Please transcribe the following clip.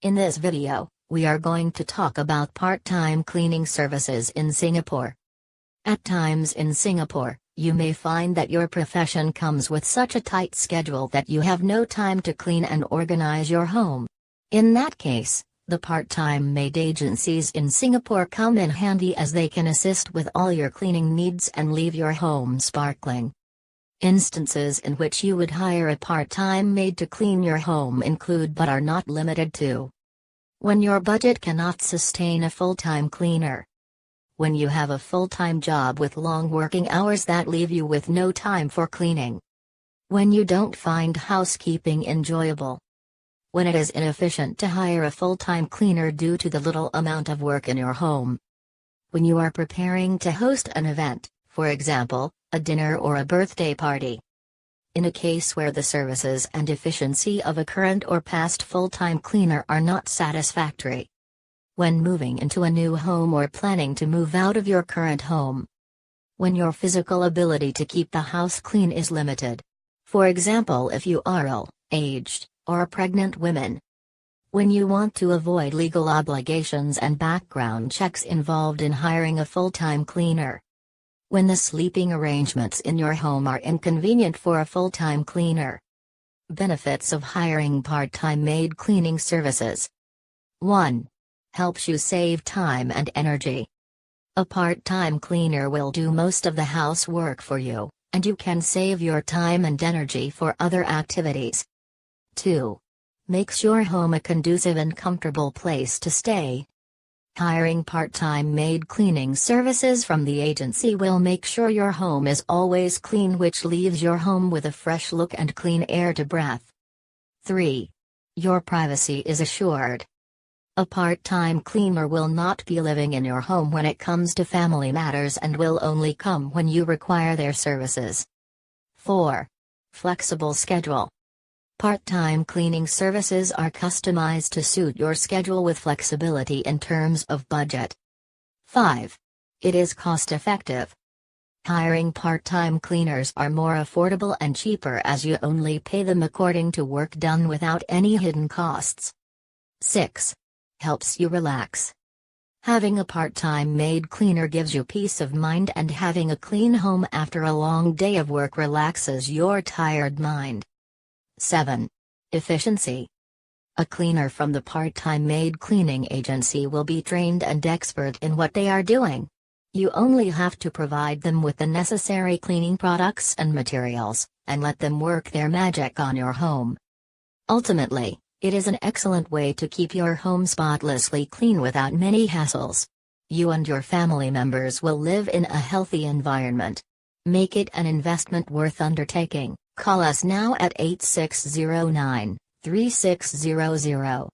In this video, we are going to talk about part-time cleaning services in Singapore. At times in Singapore, you may find that your profession comes with such a tight schedule that you have no time to clean and organize your home. In that case, the part-time maid agencies in Singapore come in handy as they can assist with all your cleaning needs and leave your home sparkling. Instances in which you would hire a part-time maid to clean your home include but are not limited to: when your budget cannot sustain a full-time cleaner, when you have a full-time job with long working hours that leave you with no time for cleaning, when you don't find housekeeping enjoyable, when it is inefficient to hire a full-time cleaner due to the little amount of work in your home, when you are preparing to host an event, for example, a dinner or a birthday party. In a case where the services and efficiency of a current or past full-time cleaner are not satisfactory. When moving into a new home or planning to move out of your current home. When your physical ability to keep the house clean is limited. For example, if you are ill, aged, or pregnant women. When you want to avoid legal obligations and background checks involved in hiring a full-time cleaner. When the sleeping arrangements in your home are inconvenient for a full-time cleaner. Benefits of hiring part-time maid cleaning services. 1. Helps you save time and energy. A part-time cleaner will do most of the housework for you, and you can save your time and energy for other activities. 2. Makes your home a conducive and comfortable place to stay. Hiring part-time maid cleaning services from the agency will make sure your home is always clean, which leaves your home with a fresh look and clean air to breathe. 3. Your privacy is assured. A part-time cleaner will not be living in your home when it comes to family matters and will only come when you require their services. 4. Flexible schedule. Part-time cleaning services are customized to suit your schedule with flexibility in terms of budget. 5. It is cost-effective. Hiring part-time cleaners are more affordable and cheaper as you only pay them according to work done without any hidden costs. 6. Helps you relax. Having a part-time maid cleaner gives you peace of mind, and having a clean home after a long day of work relaxes your tired mind. 7. Efficiency. A cleaner from the part-time maid cleaning agency will be trained and expert in what they are doing. You only have to provide them with the necessary cleaning products and materials, and let them work their magic on your home. Ultimately, it is an excellent way to keep your home spotlessly clean without many hassles. You and your family members will live in a healthy environment. Make it an investment worth undertaking. Call us now at 8609-3600.